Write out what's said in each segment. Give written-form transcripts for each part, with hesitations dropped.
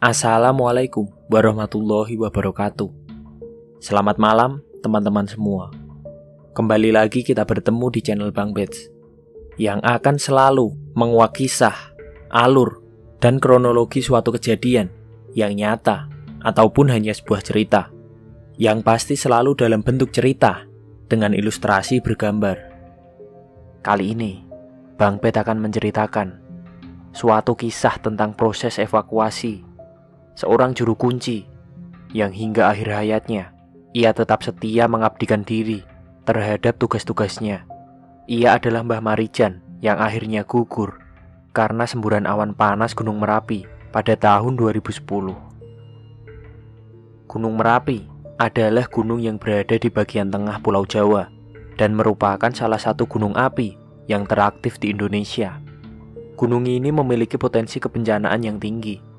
Assalamualaikum warahmatullahi wabarakatuh. Selamat malam teman-teman semua. Kembali lagi kita bertemu di channel Bang Bets yang akan selalu menguak kisah, alur, dan kronologi suatu kejadian yang nyata ataupun hanya sebuah cerita, yang pasti selalu dalam bentuk cerita dengan ilustrasi bergambar. Kali ini Bang Bet akan menceritakan suatu kisah tentang proses evakuasi seorang juru kunci yang hingga akhir hayatnya ia tetap setia mengabdikan diri terhadap tugas-tugasnya. Ia adalah Mbah Marijan yang akhirnya gugur karena semburan awan panas Gunung Merapi pada tahun 2010. Gunung Merapi adalah gunung yang berada di bagian tengah Pulau Jawa dan merupakan salah satu gunung api yang teraktif di Indonesia. Gunung ini memiliki potensi kebencanaan yang tinggi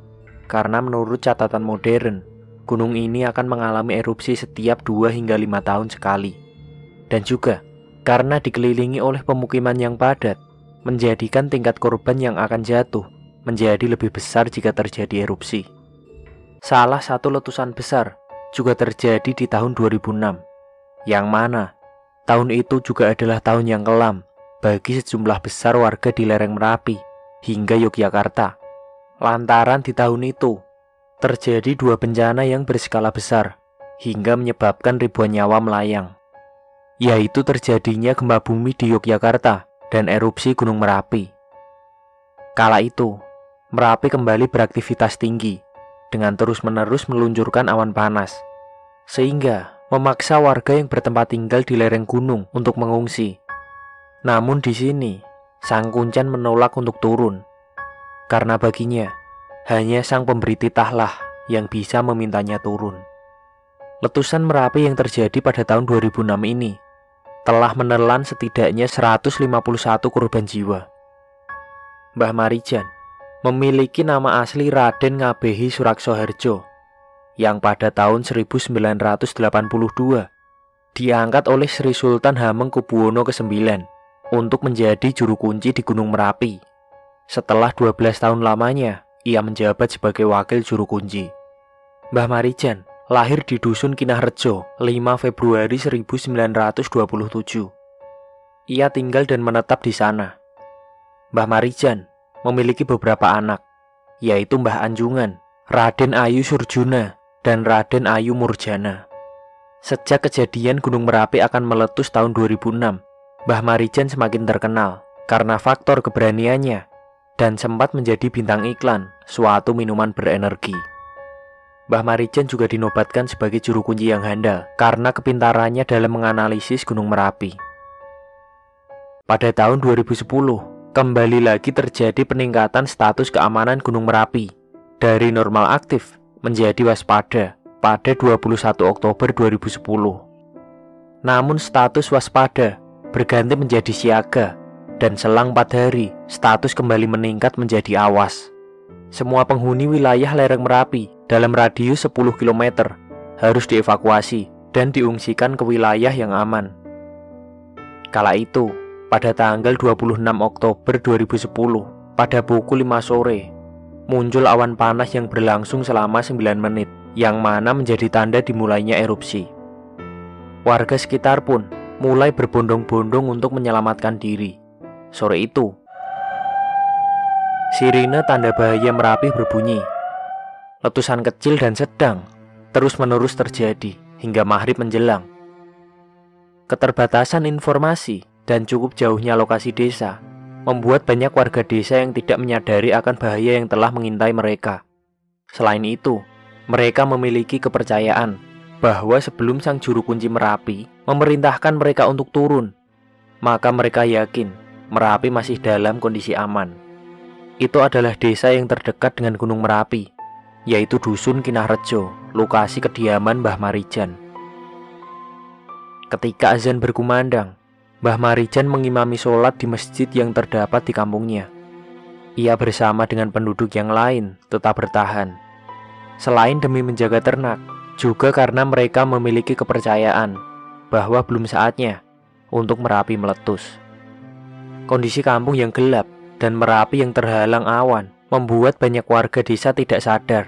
karena menurut catatan modern, gunung ini akan mengalami erupsi setiap 2 hingga 5 tahun sekali. Dan juga karena dikelilingi oleh pemukiman yang padat, menjadikan tingkat korban yang akan jatuh menjadi lebih besar jika terjadi erupsi. Salah satu letusan besar juga terjadi di tahun 2006, yang mana tahun itu juga adalah tahun yang kelam bagi sejumlah besar warga di lereng Merapi hingga Yogyakarta. Lantaran di tahun itu terjadi 2 bencana yang berskala besar hingga menyebabkan ribuan nyawa melayang, yaitu terjadinya gempa bumi di Yogyakarta dan erupsi Gunung Merapi. Kala itu, Merapi kembali beraktivitas tinggi dengan terus-menerus meluncurkan awan panas, sehingga memaksa warga yang bertempat tinggal di lereng gunung untuk mengungsi. Namun di sini, Sang Kuncen menolak untuk turun, karena baginya hanya sang pemberi titahlah yang bisa memintanya turun. Letusan Merapi yang terjadi pada tahun 2006 ini telah menelan setidaknya 151 korban jiwa. Mbah Marijan memiliki nama asli Raden Ngabehi Suraksoharjo yang pada tahun 1982 diangkat oleh Sri Sultan Hamengkubuwono ke-9 untuk menjadi juru kunci di Gunung Merapi. Setelah 12 tahun lamanya, ia menjabat sebagai wakil juru kunci. Mbah Marijan lahir di Dusun Kinahrejo 5 Februari 1927. Ia tinggal dan menetap di sana. Mbah Marijan memiliki beberapa anak, yaitu Mbah Anjungan, Raden Ayu Surjuna, dan Raden Ayu Murjana. Sejak kejadian Gunung Merapi akan meletus tahun 2006, Mbah Marijan semakin terkenal karena faktor keberaniannya dan sempat menjadi bintang iklan suatu minuman berenergi. Mbah Marijan juga dinobatkan sebagai juru kunci yang handal karena kepintarannya dalam menganalisis Gunung Merapi. Pada tahun 2010, kembali lagi terjadi peningkatan status keamanan Gunung Merapi dari normal aktif menjadi waspada pada 21 Oktober 2010. Namun status waspada berganti menjadi siaga, dan selang 4 hari, status kembali meningkat menjadi awas. Semua penghuni wilayah lereng Merapi dalam radius 10 km harus dievakuasi dan diungsikan ke wilayah yang aman. Kala itu, pada tanggal 26 Oktober 2010, pada pukul 5 sore, muncul awan panas yang berlangsung selama 9 menit, yang mana menjadi tanda dimulainya erupsi. Warga sekitar pun mulai berbondong-bondong untuk menyelamatkan diri. Sore itu, sirine tanda bahaya Merapi berbunyi. Letusan kecil dan sedang terus-menerus terjadi hingga maghrib menjelang. Keterbatasan informasi dan cukup jauhnya lokasi desa membuat banyak warga desa yang tidak menyadari akan bahaya yang telah mengintai mereka. Selain itu, mereka memiliki kepercayaan bahwa sebelum sang juru kunci Merapi memerintahkan mereka untuk turun, maka mereka yakin Merapi masih dalam kondisi aman. Itu adalah desa yang terdekat dengan Gunung Merapi, yaitu Dusun Kinahrejo, lokasi kediaman Mbah Marijan. Ketika azan berkumandang, Mbah Marijan mengimami sholat di masjid yang terdapat di kampungnya. Ia bersama dengan penduduk yang lain tetap bertahan. Selain demi menjaga ternak, juga karena mereka memiliki kepercayaan bahwa belum saatnya untuk Merapi meletus. Kondisi kampung yang gelap dan Merapi yang terhalang awan membuat banyak warga desa tidak sadar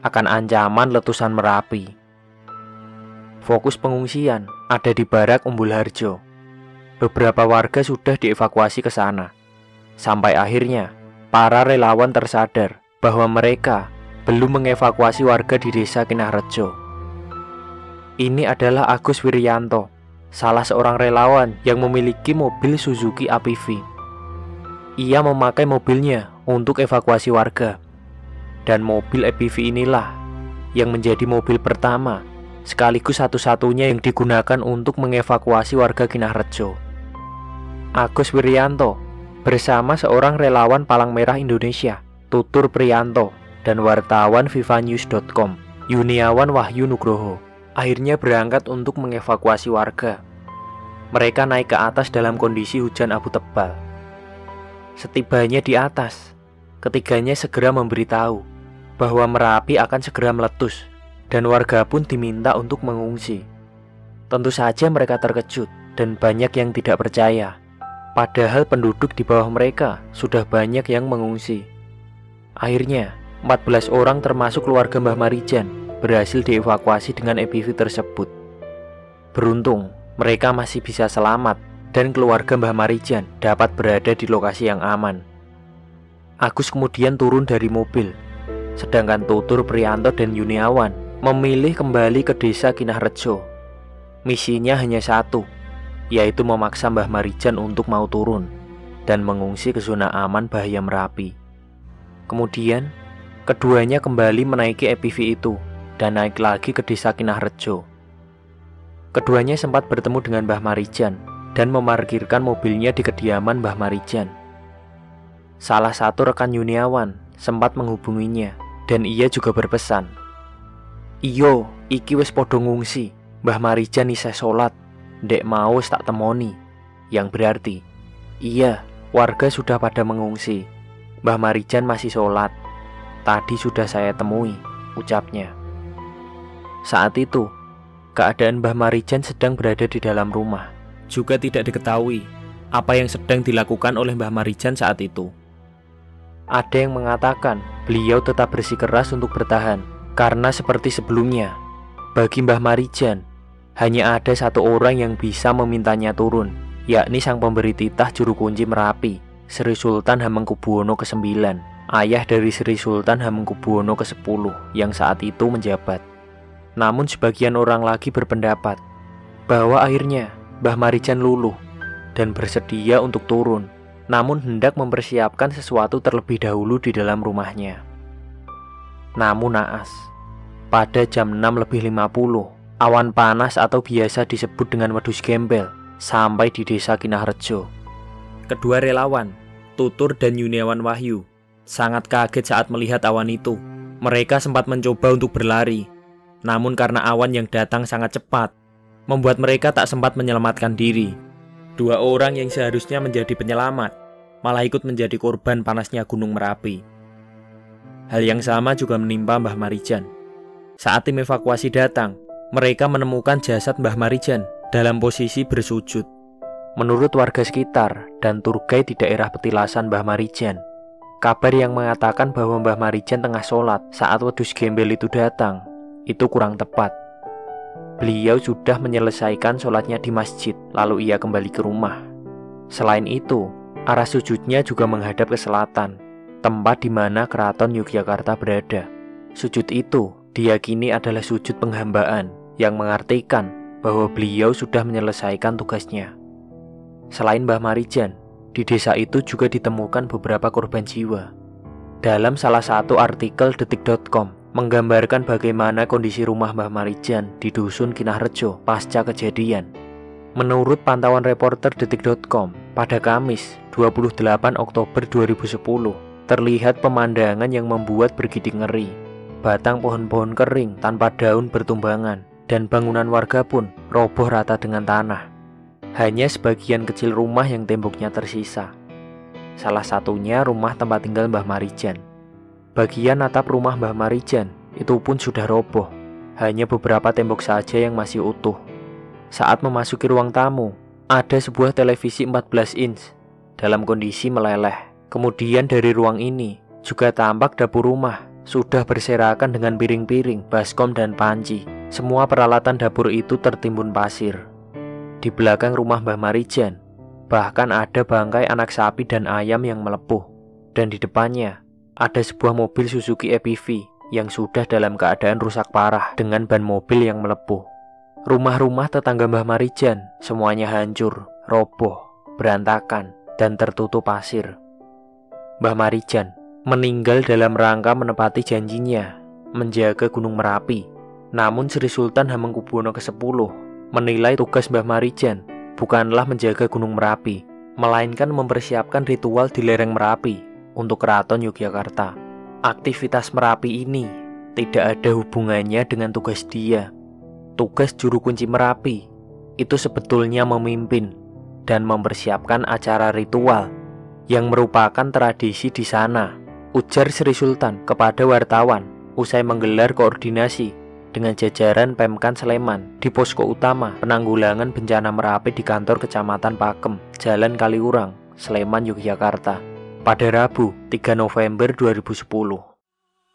akan ancaman letusan Merapi. Fokus pengungsian ada di Barak Umbul Harjo. Beberapa warga sudah dievakuasi ke sana. Sampai akhirnya, para relawan tersadar bahwa mereka belum mengevakuasi warga di desa Kinarrejo. Ini adalah Agus Wiryanto, salah seorang relawan yang memiliki mobil Suzuki APV. Ia memakai mobilnya untuk evakuasi warga. Dan mobil APV inilah yang menjadi mobil pertama sekaligus satu-satunya yang digunakan untuk mengevakuasi warga Kinarrejo. Agus Wiryanto bersama seorang relawan Palang Merah Indonesia, Tutur Priyanto, dan wartawan vivanews.com, Yuniawan Wahyu Nugroho, akhirnya berangkat untuk mengevakuasi warga. Mereka naik ke atas dalam kondisi hujan abu tebal. Setibanya di atas, ketiganya segera memberitahu bahwa Merapi akan segera meletus dan warga pun diminta untuk mengungsi. Tentu saja mereka terkejut dan banyak yang tidak percaya. Padahal penduduk di bawah mereka sudah banyak yang mengungsi. Akhirnya, 14 orang termasuk keluarga Mbah Marijan berhasil dievakuasi dengan APV tersebut. Beruntung, mereka masih bisa selamat dan keluarga Mbah Marijan dapat berada di lokasi yang aman. Agus kemudian turun dari mobil, sedangkan Tutur Priyanto dan Yuniawan memilih kembali ke desa Kinarrejo. Misinya hanya satu, yaitu memaksa Mbah Marijan untuk mau turun dan mengungsi ke zona aman bahaya Merapi. Kemudian, keduanya kembali menaiki APV itu dan naik lagi ke desa Kinarrejo. Keduanya sempat bertemu dengan Mbah Marijan dan memarkirkan mobilnya di kediaman Mbah Marijan. Salah satu rekan Yuniawan sempat menghubunginya dan ia juga berpesan, "Iyo, iki wis podo ngungsi, Mbah Marijan isih sholat, ndek mau wis tak temoni." Yang berarti, iya, warga sudah pada mengungsi, Mbah Marijan masih sholat. Tadi sudah saya temui, ucapnya. Saat itu, keadaan Mbah Marijan sedang berada di dalam rumah. Juga tidak diketahui apa yang sedang dilakukan oleh Mbah Marijan saat itu. Ada yang mengatakan beliau tetap bersikeras untuk bertahan, karena seperti sebelumnya, bagi Mbah Marijan, hanya ada satu orang yang bisa memintanya turun, yakni sang pemberi titah juru kunci Merapi, Sri Sultan Hamengkubuwono ke-9, ayah dari Sri Sultan Hamengkubuwono ke-10 yang saat itu menjabat. Namun sebagian orang lagi berpendapat bahwa akhirnya Mbah Marijan luluh dan bersedia untuk turun, namun hendak mempersiapkan sesuatu terlebih dahulu di dalam rumahnya. Namun naas, pada jam 6.50, awan panas atau biasa disebut dengan wedhus gembel sampai di desa Kinarrejo. Kedua relawan, Tutur dan Yuniawan Wahyu, sangat kaget saat melihat awan itu. Mereka sempat mencoba untuk berlari, namun karena awan yang datang sangat cepat, membuat mereka tak sempat menyelamatkan diri. Dua orang yang seharusnya menjadi penyelamat malah ikut menjadi korban panasnya Gunung Merapi. Hal yang sama juga menimpa Mbah Marijan. Saat tim evakuasi datang, mereka menemukan jasad Mbah Marijan dalam posisi bersujud. Menurut warga sekitar dan tour guide di daerah petilasan Mbah Marijan, kabar yang mengatakan bahwa Mbah Marijan tengah sholat saat wedhus gembel itu datang, itu kurang tepat. Beliau sudah menyelesaikan sholatnya di masjid, lalu ia kembali ke rumah. Selain itu, arah sujudnya juga menghadap ke selatan, tempat di mana keraton Yogyakarta berada. Sujud itu diyakini adalah sujud penghambaan, yang mengartikan bahwa beliau sudah menyelesaikan tugasnya. Selain Mbah Marijan, di desa itu juga ditemukan beberapa korban jiwa. Dalam salah satu artikel detik.com, menggambarkan bagaimana kondisi rumah Mbah Marijan di dusun Kinarrejo pasca kejadian. Menurut pantauan reporter detik.com, pada Kamis 28 Oktober 2010, terlihat pemandangan yang membuat bergidik ngeri. Batang pohon-pohon kering tanpa daun bertumbangan, dan bangunan warga pun roboh rata dengan tanah. Hanya sebagian kecil rumah yang temboknya tersisa. Salah satunya rumah tempat tinggal Mbah Marijan. Bagian atap rumah Mbah Marijan itu pun sudah roboh, hanya beberapa tembok saja yang masih utuh. Saat memasuki ruang tamu, ada sebuah televisi 14 inch dalam kondisi meleleh. Kemudian dari ruang ini juga tampak dapur rumah sudah berserakan dengan piring-piring, baskom, dan panci. Semua peralatan dapur itu tertimbun pasir. Di belakang rumah Mbah Marijan, bahkan ada bangkai anak sapi dan ayam yang melepuh. Dan di depannya, ada sebuah mobil Suzuki EPV yang sudah dalam keadaan rusak parah dengan ban mobil yang melepuh. Rumah-rumah tetangga Mbah Marijan semuanya hancur, roboh, berantakan, dan tertutup pasir. Mbah Marijan meninggal dalam rangka menepati janjinya menjaga Gunung Merapi. Namun Sri Sultan Hamengkubuwono ke-10 menilai tugas Mbah Marijan bukanlah menjaga Gunung Merapi, melainkan mempersiapkan ritual di lereng Merapi untuk Keraton Yogyakarta. Aktivitas Merapi ini tidak ada hubungannya dengan tugas dia. Tugas juru kunci Merapi itu sebetulnya memimpin dan mempersiapkan acara ritual yang merupakan tradisi di sana, ujar Sri Sultan kepada wartawan usai menggelar koordinasi dengan jajaran Pemkan Sleman di posko utama penanggulangan bencana Merapi di kantor Kecamatan Pakem, Jalan Kaliurang, Sleman, Yogyakarta, pada Rabu 3 November 2010.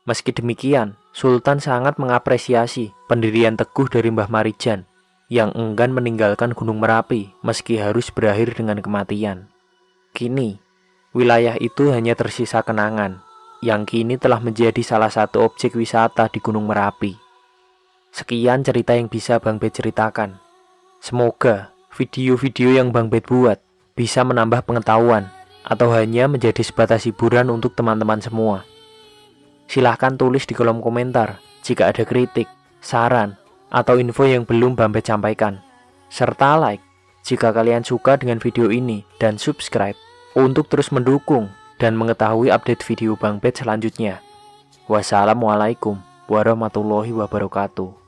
Meski demikian, Sultan sangat mengapresiasi pendirian teguh dari Mbah Marijan yang enggan meninggalkan Gunung Merapi meski harus berakhir dengan kematian. Kini, wilayah itu hanya tersisa kenangan yang kini telah menjadi salah satu objek wisata di Gunung Merapi. Sekian cerita yang bisa Bang Bet ceritakan. Semoga video-video yang Bang Bet buat bisa menambah pengetahuan atau hanya menjadi sebatas hiburan untuk teman-teman semua. Silahkan tulis di kolom komentar jika ada kritik, saran, atau info yang belum Bang Bet sampaikan. Serta like jika kalian suka dengan video ini dan subscribe untuk terus mendukung dan mengetahui update video Bang Bet selanjutnya. Wassalamualaikum warahmatullahi wabarakatuh.